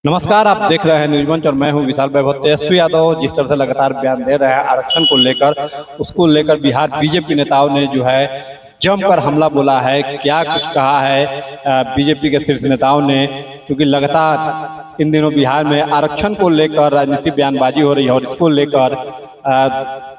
नमस्कार, आप देख रहे हैं न्यूज मंच और मैं हूं विशाल वैभव। तेजस्वी यादव जिस तरह से लगातार बयान दे रहे हैं आरक्षण को लेकर, उसको लेकर बिहार बीजेपी नेताओं ने जो है जमकर हमला बोला है। क्या कुछ कहा है बीजेपी के शीर्ष नेताओं ने, क्योंकि लगातार इन दिनों बिहार में आरक्षण को लेकर राजनीतिक बयानबाजी हो रही है और इसको लेकर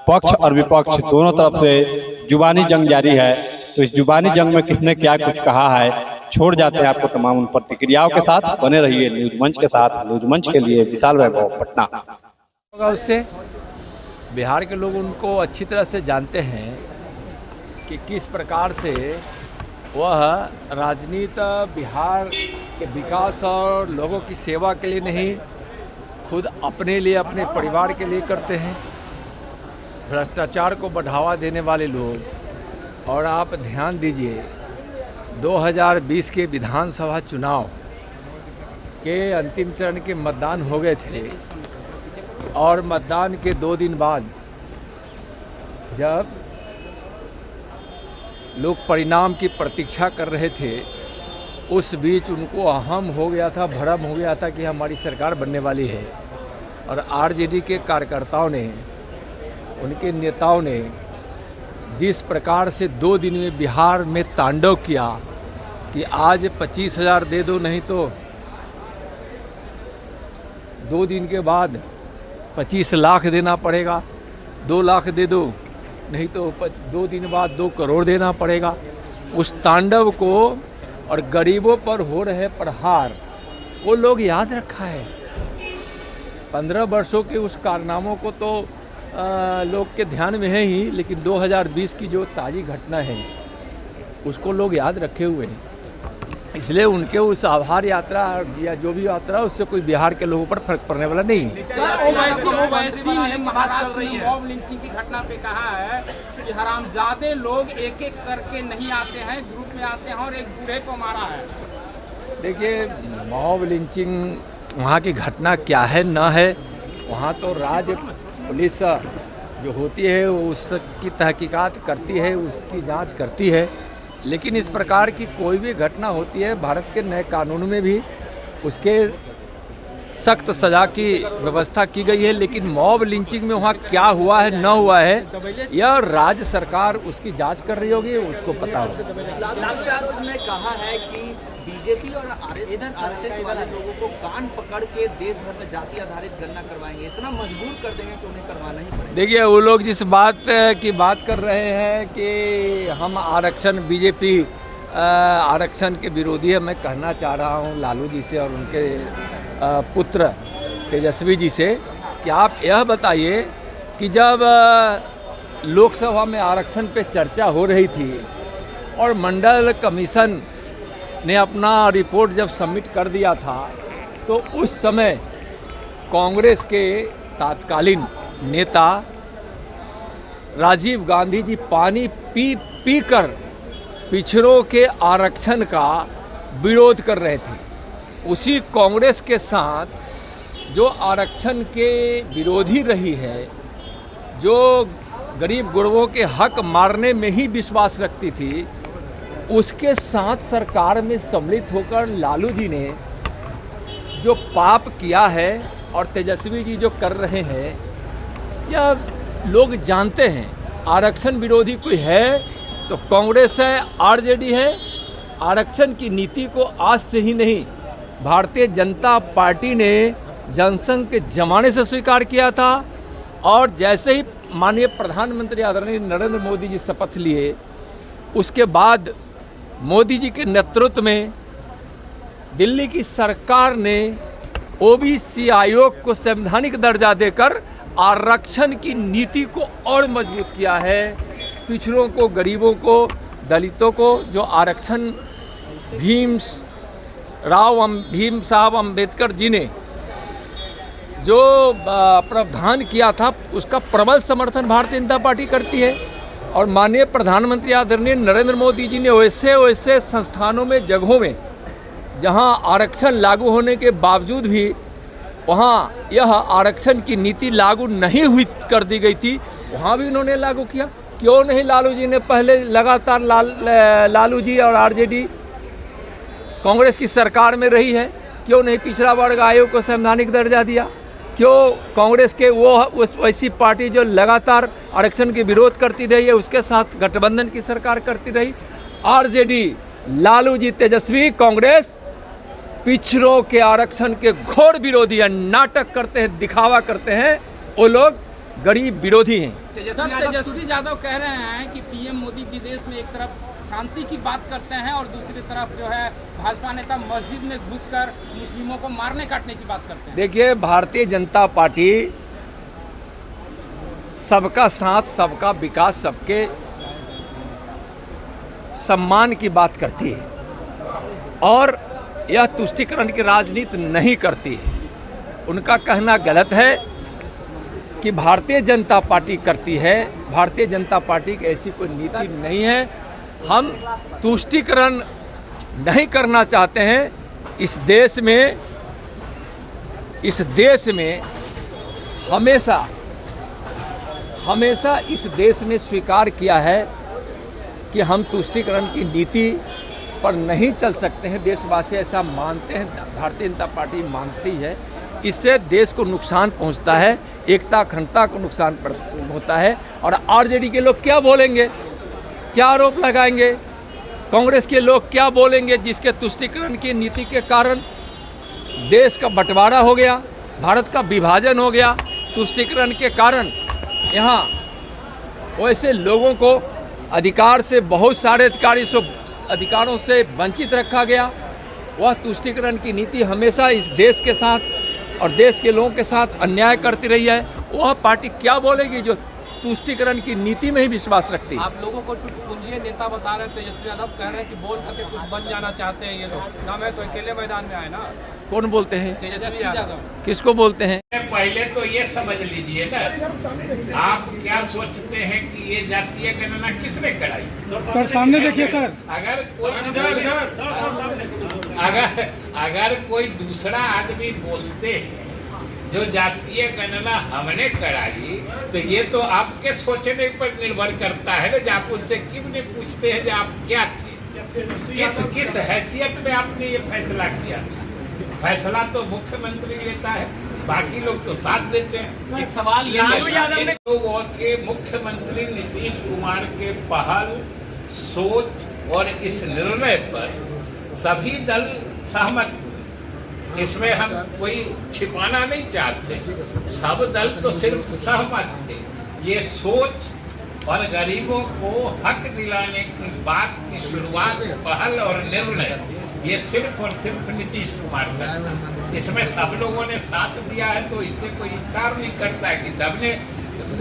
पक्ष और विपक्ष दोनों तरफ से जुबानी जंग जारी है। तो इस जुबानी जंग में किसने क्या कुछ कहा है, छोड़ जाते हैं आपको तमाम उन प्रतिक्रियाओं के साथ। बने रहिए न्यूज मंच के साथ। न्यूज मंच के लिए विशाल वैभव, पटना। उससे बिहार के लोग उनको अच्छी तरह से जानते हैं कि किस प्रकार से वह राजनीति बिहार के विकास और लोगों की सेवा के लिए नहीं, खुद अपने लिए, अपने परिवार के लिए करते हैं। भ्रष्टाचार को बढ़ावा देने वाले लोग। और आप ध्यान दीजिए, 2020 के विधानसभा चुनाव के अंतिम चरण के मतदान हो गए थे और मतदान के 2 दिन बाद जब लोग परिणाम की प्रतीक्षा कर रहे थे, उस बीच उनको अहम हो गया था, भ्रम हो गया था कि हमारी सरकार बनने वाली है। और आरजेडी के कार्यकर्ताओं ने, उनके नेताओं ने जिस प्रकार से 2 दिन में बिहार में तांडव किया कि आज 25,000 दे दो, नहीं तो 2 दिन के बाद 25 लाख देना पड़ेगा, 2 लाख दे दो, नहीं तो 2 दिन बाद 2 करोड़ देना पड़ेगा। उस तांडव को और गरीबों पर हो रहे प्रहार वो लोग याद रखा है। 15 वर्षों के उस कारनामों को तो लोग के ध्यान में है ही, लेकिन 2020 की जो ताज़ी घटना है उसको लोग याद रखे हुए हैं। इसलिए उनके उस आभार यात्रा या जो भी यात्रा, उससे कोई बिहार के लोगों पर फर्क पड़ने वाला नहीं है। ओवैसी ने महाराष्ट्र में मॉब लिंचिंग की घटना पे कहा है कि हरामजादे लोग एक एक करके नहीं आते हैं, ग्रुप में आते हैं और एक बूढ़े को मारा है। देखिए, मॉब लिंचिंग वहाँ की घटना क्या है न है, वहाँ तो राज्य पुलिस जो होती है वो उसकी तहकीकात करती है, उसकी जांच करती है। लेकिन इस प्रकार की कोई भी घटना होती है, भारत के नए कानून में भी उसके सख्त सज़ा की व्यवस्था की गई है। लेकिन मॉब लिंचिंग में वहाँ क्या हुआ है, न हुआ है, यह राज्य सरकार उसकी जांच कर रही होगी, उसको पता होगा। लालू यादव ने कहा है कि बीजेपी और आरएसएस वाले लोगों को कान पकड़ के देश भर में जाति आधारित गणना करवाएंगे, इतना मजबूर कर देंगे कि उन्हें करवाना ही पड़ेगा। देखिए, वो लोग जिस बात की बात कर रहे हैं कि हम आरक्षण, बीजेपी आरक्षण के विरोधी है, मैं कहना चाह रहा हूँ लालू जी से और उनके पुत्र तेजस्वी जी से कि आप यह बताइए कि जब लोकसभा में आरक्षण पे चर्चा हो रही थी और मंडल कमीशन ने अपना रिपोर्ट जब सबमिट कर दिया था, तो उस समय कांग्रेस के तत्कालीन नेता राजीव गांधी जी पानी पी कर पिछड़ों के आरक्षण का विरोध कर रहे थे। उसी कांग्रेस के साथ जो आरक्षण के विरोधी रही है, जो गरीब गुरबों के हक मारने में ही विश्वास रखती थी, उसके साथ सरकार में सम्मिलित होकर लालू जी ने जो पाप किया है और तेजस्वी जी जो कर रहे हैं, यह लोग जानते हैं। आरक्षण विरोधी कोई है तो कांग्रेस है, आरजेडी है। आरक्षण की नीति को आज से ही नहीं, भारतीय जनता पार्टी ने जनसंघ के जमाने से स्वीकार किया था। और जैसे ही माननीय प्रधानमंत्री आदरणीय नरेंद्र मोदी जी शपथ लिए, उसके बाद मोदी जी के नेतृत्व में दिल्ली की सरकार ने ओबीसी आयोग को संवैधानिक दर्जा देकर आरक्षण की नीति को और मजबूत किया है। पिछड़ों को, गरीबों को, दलितों को जो आरक्षण भीम साहब अम्बेडकर जी ने जो प्रावधान किया था, उसका प्रबल समर्थन भारतीय जनता पार्टी करती है। और माननीय प्रधानमंत्री आदरणीय नरेंद्र मोदी जी ने वैसे संस्थानों में, जगहों में जहां आरक्षण लागू होने के बावजूद भी वहां यह आरक्षण की नीति लागू नहीं हुई कर दी गई थी, वहां भी उन्होंने लागू किया। क्यों नहीं लालू जी ने पहले लगातार लालू जी और आरजेडी कांग्रेस की सरकार में रही है, क्यों नहीं पिछड़ा वर्ग आयोग को संवैधानिक दर्जा दिया? क्यों कांग्रेस के उस ऐसी पार्टी जो लगातार आरक्षण के विरोध करती रही है उसके साथ गठबंधन की सरकार करती रही? आरजेडी, लालू जी, तेजस्वी, कांग्रेस पिछड़ों के आरक्षण के घोर विरोधी हैं, नाटक करते हैं, दिखावा करते हैं, वो लोग गरीब विरोधी हैं। तेजस्वी यादव कह रहे हैं कि पीएम मोदी विदेश में एक तरफ शांति की बात करते हैं और दूसरी तरफ जो है भाजपा नेता मस्जिद में घुसकर मुस्लिमों को मारने काटने की बात करते हैं। देखिए, भारतीय जनता पार्टी सबका साथ, सबका विकास, सबके सम्मान की बात करती है और यह तुष्टीकरण की राजनीति नहीं करती है। उनका कहना गलत है कि भारतीय जनता पार्टी करती है। भारतीय जनता पार्टी की ऐसी कोई नीति नहीं है। हम तुष्टीकरण नहीं करना चाहते हैं। इस देश में हमेशा इस देश ने स्वीकार किया है कि हम तुष्टीकरण की नीति पर नहीं चल सकते हैं। देशवासी ऐसा मानते हैं, भारतीय जनता पार्टी मानती है। इससे देश को नुकसान पहुंचता है, एकता अखंडता को नुकसान होता है। और आरजेडी के लोग क्या बोलेंगे, क्या आरोप लगाएंगे? कांग्रेस के लोग क्या बोलेंगे जिसके तुष्टीकरण की नीति के कारण देश का बंटवारा हो गया, भारत का विभाजन हो गया? तुष्टीकरण के कारण यहाँ वैसे लोगों को अधिकार से, बहुत सारे अधिकारों से वंचित रखा गया। वह तुष्टीकरण की नीति हमेशा इस देश के साथ और देश के लोगों के साथ अन्याय करती रही है। वह पार्टी क्या बोलेगी जो तुष्टीकरण की नीति में ही विश्वास रखती है? आप लोगों को टुटपुंजिया नेता बता रहे हैं। तेजस्वी यादव कह रहे हैं कि बोल करके कुछ बन जाना चाहते हैं ये लोग। ना मैं तो अकेले मैदान में आए ना। कौन बोलते हैं? तेजस्वी यादव। किसको बोलते हैं? पहले तो ये समझ लीजिए ना, आप क्या सोचते हैं कि ये जातीय गणना किसने कराई? सर सामने देखिए सर। अगर कोई दूसरा आदमी बोलते हैं जो जातीय गणना हमने कराई, तो ये तो आपके सोचने पर निर्भर करता है ना। आप उनसे क्यों नहीं पूछते हैं कि आप क्या थे, किस हैसियत में आपने ये फैसला किया? फैसला तो मुख्यमंत्री लेता है, बाकी लोग तो साथ देते हैं। एक सवाल लोगों के मुख्यमंत्री नीतीश कुमार के पहल, सोच और इस निर्णय पर सभी दल सहमत हुए। इसमें हम कोई छिपाना नहीं चाहते, सब दल तो सिर्फ सहमत थे। ये सोच और गरीबों को हक दिलाने की बात की शुरुआत, पहल और निर्णय ये सिर्फ और सिर्फ नीतीश कुमार का। इसमें सब लोगों ने साथ दिया है, तो इससे कोई इनकार नहीं करता है कि सबने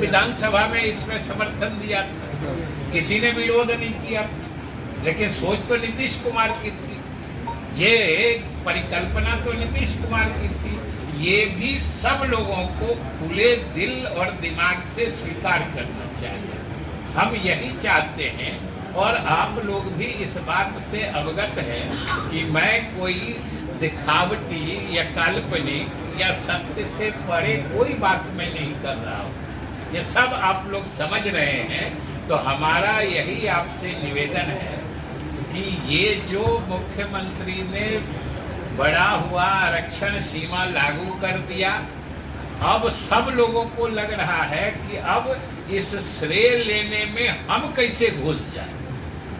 विधानसभा में इसमें समर्थन दिया था, किसी ने विरोध नहीं किया। लेकिन सोच तो नीतीश कुमार की थी, ये परिकल्पना तो नीतीश कुमार की थी। ये भी सब लोगों को खुले दिल और दिमाग से स्वीकार करना चाहिए। हम यही चाहते हैं और आप लोग भी इस बात से अवगत हैं कि मैं कोई दिखावटी या काल्पनिक या सत्य से परे कोई बात मैं नहीं कर रहा हूँ। ये सब आप लोग समझ रहे हैं। तो हमारा यही आपसे निवेदन है कि ये जो मुख्यमंत्री ने बढ़ा हुआ आरक्षण सीमा लागू कर दिया, अब सब लोगों को लग रहा है कि अब इस श्रेय लेने में हम कैसे घुस जाए।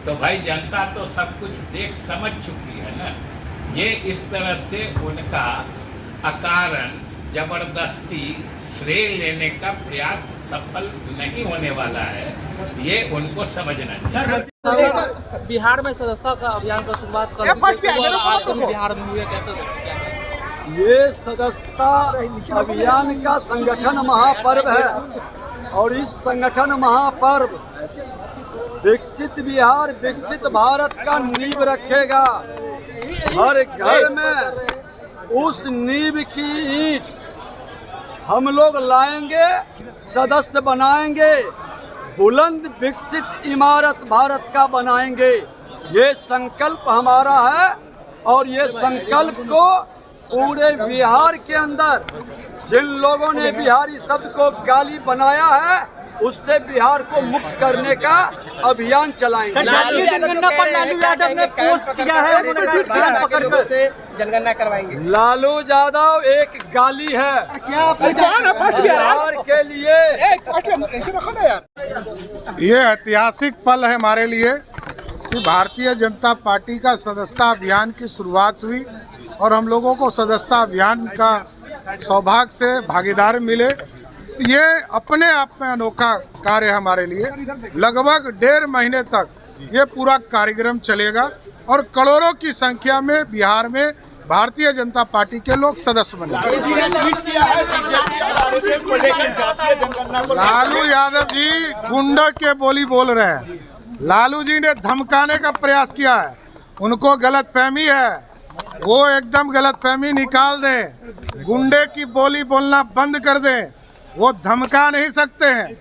तो भाई जनता तो सब कुछ देख समझ चुकी है ना। ये इस तरह से उनका अकारण जबरदस्ती श्रेय लेने का प्रयास सफल नहीं होने वाला है, ये उनको समझना चाहिए। बिहार में सदस्यता का अभियान का शुरुआत कर बिहार में हुए, कैसे? ये सदस्यता अभियान का संगठन महापर्व है और इस संगठन महापर्व विकसित बिहार, विकसित भारत का नींव रखेगा। हर घर में उस नींव की ईंट हम लोग लाएंगे, सदस्य बनाएंगे, बुलंद विकसित इमारत भारत का बनाएंगे। ये संकल्प हमारा है और ये संकल्प को पूरे बिहार के अंदर जिन लोगों ने बिहारी शब्द को गाली बनाया है, उससे बिहार को मुक्त करने का अभियान चलाएंगे। जातीय जनगणना पर लालू यादव ने पोस्ट किया है, उन्होंने कहा कान पकड़कर जनगणना करवाएंगे। लालू यादव एक गाली है बिहार के लिए। ये ऐतिहासिक पल है हमारे लिए कि भारतीय जनता पार्टी का सदस्यता अभियान की शुरुआत हुई और हम लोगों को सदस्यता अभियान का सौभाग्य से भागीदार मिले। ये अपने आप में अनोखा कार्य है हमारे लिए। लगभग 1.5 महीने तक ये पूरा कार्यक्रम चलेगा और करोड़ों की संख्या में बिहार में भारतीय जनता पार्टी के लोग सदस्य बने। लालू यादव जी गुंडा के बोली बोल रहे हैं। लालू जी ने धमकाने का प्रयास किया है, उनको गलतफहमी है, वो एकदम गलतफहमी निकाल दें, गुंडे की बोली बोलना बंद कर दें। वो धमका नहीं सकते हैं,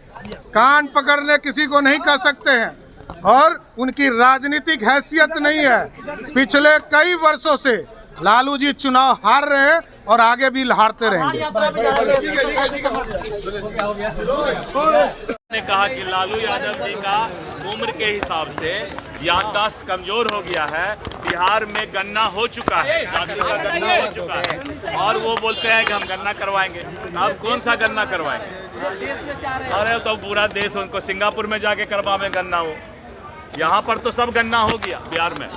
कान पकड़ने किसी को नहीं कह सकते हैं और उनकी राजनीतिक हैसियत नहीं है। पिछले कई वर्षों से लालू जी चुनाव हार रहे हैं और आगे भी हारते रहेंगे। ने कहा कि लालू यादव जी का उम्र के हिसाब से याददाश्त कमजोर हो गया है। बिहार में गन्ना हो चुका है, जाति का गन्ना हो चुका है और वो बोलते हैं कि हम गन्ना करवाएंगे। अब कौन सा गन्ना करवाएंगे? अरे तो पूरा देश उनको सिंगापुर में जाके करवावे गन्ना हो। यहाँ पर तो सब गन्ना हो गया बिहार में।